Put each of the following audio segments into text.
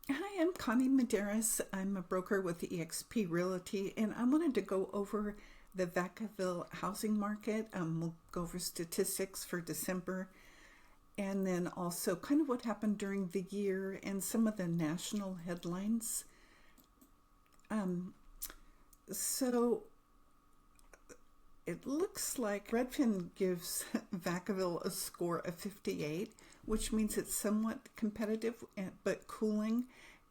Hi, I'm Connie Medeiros. I'm a broker with eXp Realty, and I wanted to go over the Vacaville housing market. We'll go over statistics for December, and then also kind of what happened during the year and some of the national headlines. Um, so it looks like Redfin gives Vacaville a score of 58, which means it's somewhat competitive but cooling.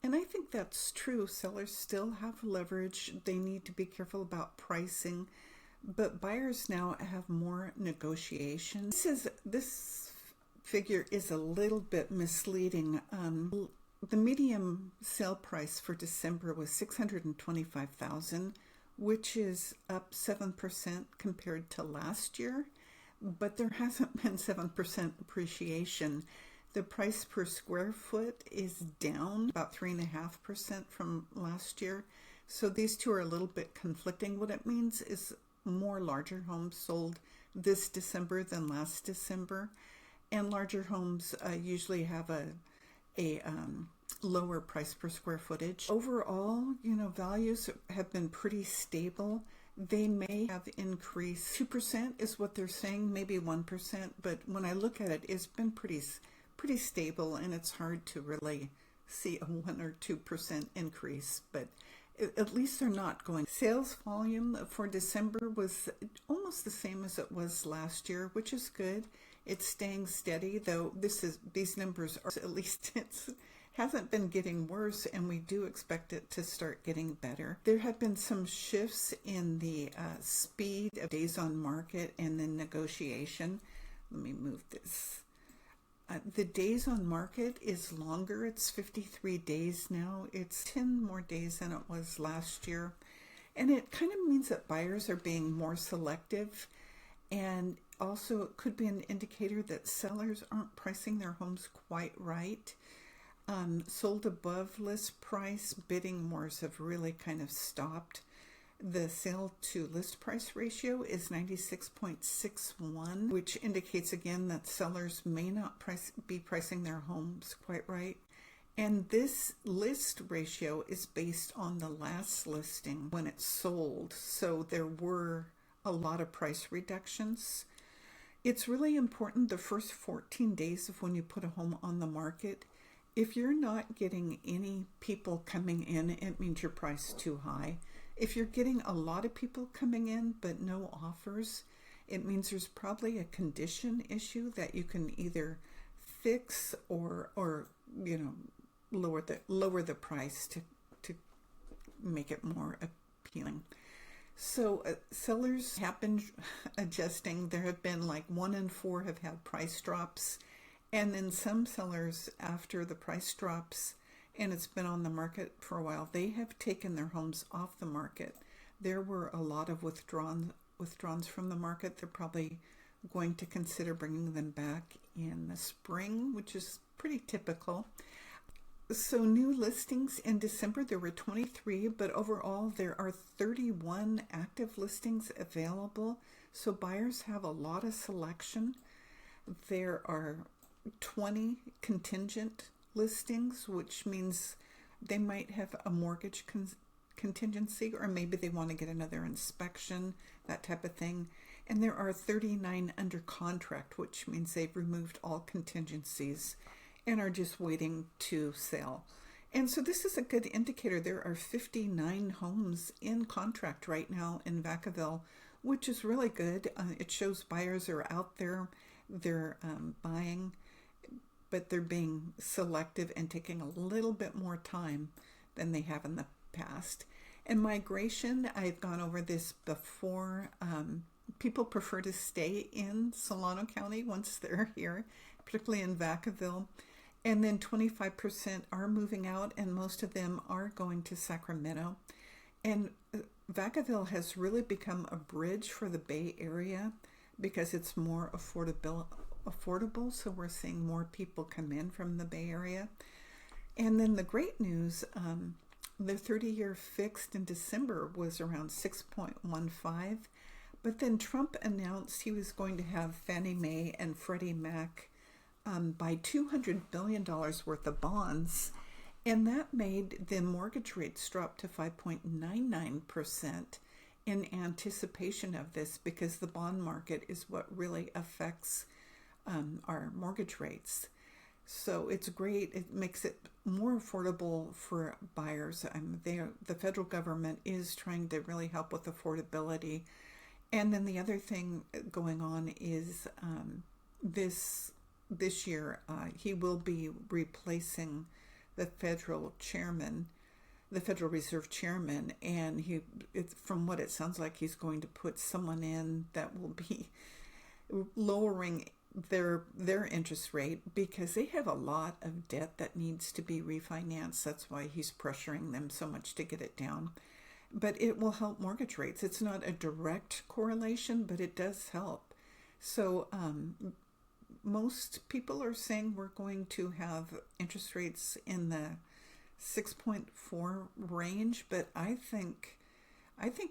And I think that's true. Sellers still have leverage. They need to be careful about pricing, but buyers now have more negotiation. This figure is a little bit misleading. The median sale price for December was 625,000, which is up 7% compared to last year, but there hasn't been 7% appreciation. The price per square foot is down about 3.5% from last year. So these two are a little bit conflicting. What it means is more larger homes sold this December than last December, and larger homes usually have a lower price per square footage. Overall, values have been pretty stable. They may have increased. 2% is what they're saying, maybe 1%, but when I look at it, it's been pretty stable, and it's hard to really see a 1 or 2% increase, but at least they're not going. Sales volume for December was almost the same as it was last year, which is good. It's staying steady, though these numbers are, at least it hasn't been getting worse, and we do expect it to start getting better. There have been some shifts in the speed of days on market and then negotiation. Let me move this. The days on market is longer. It's 53 days now. It's 10 more days than it was last year. And it kind of means that buyers are being more selective. And also it could be an indicator that sellers aren't pricing their homes quite right. Sold above list price, bidding wars have really kind of stopped. The sale to list price ratio is 96.61, which indicates again that sellers may not be pricing their homes quite right. And this list ratio is based on the last listing when it sold. So there were a lot of price reductions. It's really important the first 14 days of when you put a home on the market. If you're not getting any people coming in, it means your price is too high. If you're getting a lot of people coming in but no offers, it means there's probably a condition issue that you can either fix or lower the price to make it more appealing. So sellers have been adjusting. There have been like 1 in 4 have had price drops, and then some sellers, after the price drops and it's been on the market for a while, they have taken their homes off the market. There were a lot of withdrawals from the market. They're probably going to consider bringing them back in the spring, which is pretty typical. So new listings in December, there were 23, but overall there are 31 active listings available. So buyers have a lot of selection. There are 20 contingent listings, which means they might have a mortgage contingency, or maybe they want to get another inspection, that type of thing. And there are 39 under contract, which means they've removed all contingencies and are just waiting to sell. And so this is a good indicator. There are 59 homes in contract right now in Vacaville, which is really good. It shows buyers are out there, they're buying, but they're being selective and taking a little bit more time than they have in the past. And migration, I've gone over this before. People prefer to stay in Solano County once they're here, particularly in Vacaville. And then 25% are moving out, and most of them are going to Sacramento. And Vacaville has really become a bridge for the Bay Area because it's more affordable. So we're seeing more people come in from the Bay Area. And then the great news, the 30-year fixed in December was around 6.15, but then Trump announced he was going to have Fannie Mae and Freddie Mac buy $200 billion worth of bonds, And that made the mortgage rates drop to 5.99% in anticipation of this, because the bond market is what really affects our mortgage rates. So it's great. It makes it more affordable for buyers. The federal government is trying to really help with affordability. And then the other thing going on is this year he will be replacing the Federal Reserve chairman, and from what it sounds like, he's going to put someone in that will be lowering their interest rate, because they have a lot of debt that needs to be refinanced. That's why he's pressuring them so much to get it down. But it will help mortgage rates. It's not a direct correlation, but it does help. So most people are saying we're going to have interest rates in the 6.4 range, but I think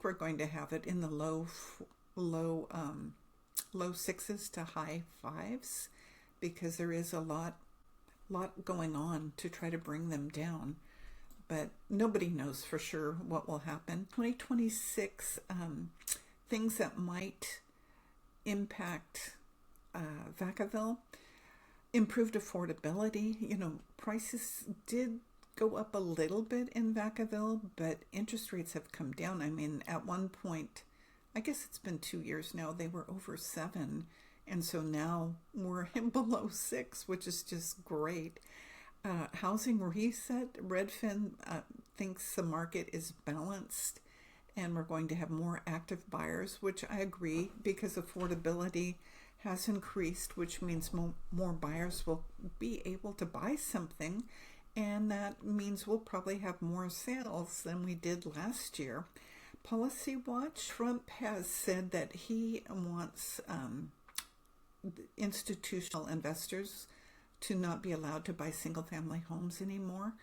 we're going to have it in the low sixes to high fives, because there is a lot going on to try to bring them down. But nobody knows for sure what will happen. 2026, things that might impact Vacaville: improved affordability. Prices did go up a little bit in Vacaville, but interest rates have come down. I mean, at one point, I guess it's been 2 years now, they were over 7. And so now we're below 6, which is just great. Housing reset. Redfin thinks the market is balanced and we're going to have more active buyers, which I agree, because affordability has increased, which means more buyers will be able to buy something. And that means we'll probably have more sales than we did last year. Policy Watch: Trump has said that he wants institutional investors to not be allowed to buy single-family homes anymore.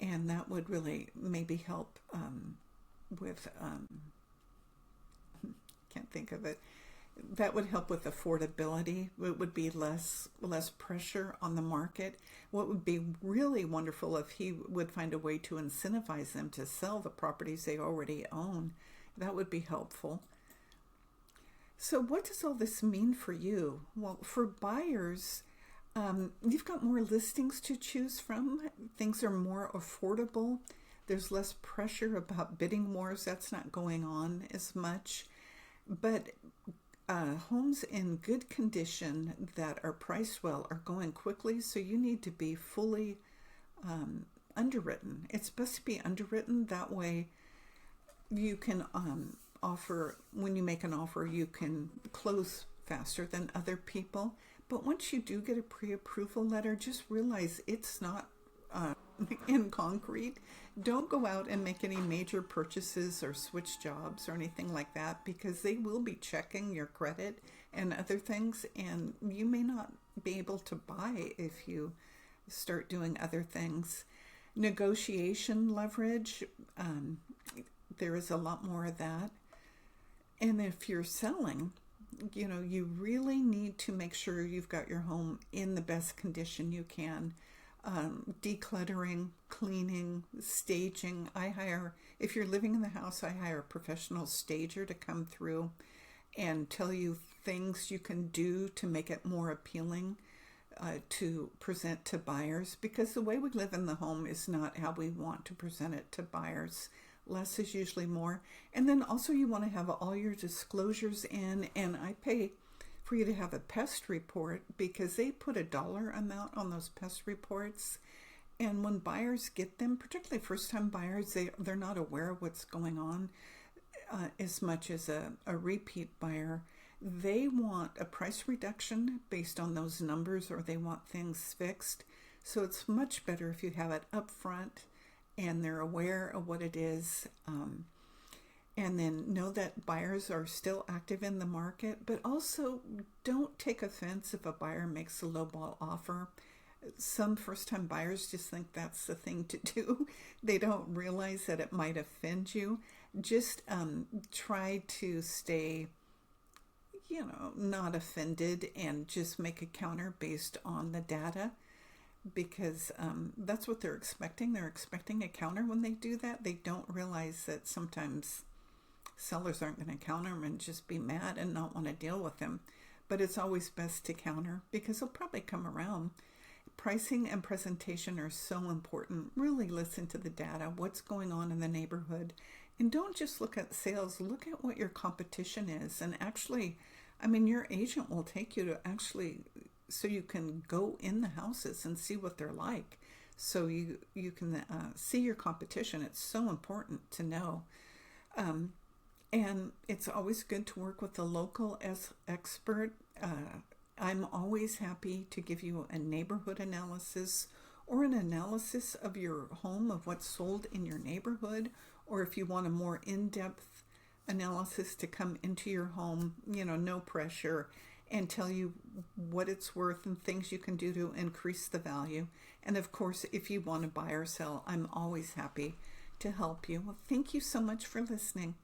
And that would really maybe help with, can't think of it. That would help with affordability. It would be less pressure on the market. What would be really wonderful if he would find a way to incentivize them to sell the properties they already own. That would be helpful. So what does all this mean for you? Well, for buyers, you've got more listings to choose from. Things are more affordable. There's less pressure about bidding wars. That's not going on as much. But homes in good condition that are priced well are going quickly, so you need to be fully underwritten. It's best to be underwritten. That way you can offer, when you make an offer, you can close faster than other people. But once you do get a pre-approval letter, just realize it's not in concrete. Don't go out and make any major purchases or switch jobs or anything like that, because they will be checking your credit and other things, and you may not be able to buy if you start doing other things. Negotiation leverage, there is a lot more of that. And if you're selling, you really need to make sure you've got your home in the best condition you can. Decluttering, cleaning, staging. If you're living in the house, I hire a professional stager to come through and tell you things you can do to make it more appealing to present to buyers, because the way we live in the home is not how we want to present it to buyers. Less is usually more. And then also you want to have all your disclosures in, and I pay for you to have a pest report, because they put a dollar amount on those pest reports. And when buyers get them, particularly first-time buyers, they're not aware of what's going on as much as a repeat buyer. They want a price reduction based on those numbers, or they want things fixed. So it's much better if you have it up front and they're aware of what it is. And then know that buyers are still active in the market, but also don't take offense if a buyer makes a lowball offer. Some first-time buyers just think that's the thing to do. They don't realize that it might offend you. Just try to stay, not offended, and just make a counter based on the data. because that's what they're expecting. They're expecting a counter. When they do that, they don't realize that sometimes sellers aren't going to counter them and just be mad and not want to deal with them. But it's always best to counter because they'll probably come around. Pricing and presentation are so important. Really listen to the data, what's going on in the neighborhood. And don't just look at sales, look at what your competition is. And actually, your agent will take you to so you can go in the houses and see what they're like. So you can see your competition. It's so important to know. And it's always good to work with a local expert. I'm always happy to give you a neighborhood analysis or an analysis of your home, of what's sold in your neighborhood, or if you want a more in-depth analysis to come into your home, no pressure, and tell you what it's worth and things you can do to increase the value. And of course, if you want to buy or sell, I'm always happy to help you. Well, thank you so much for listening.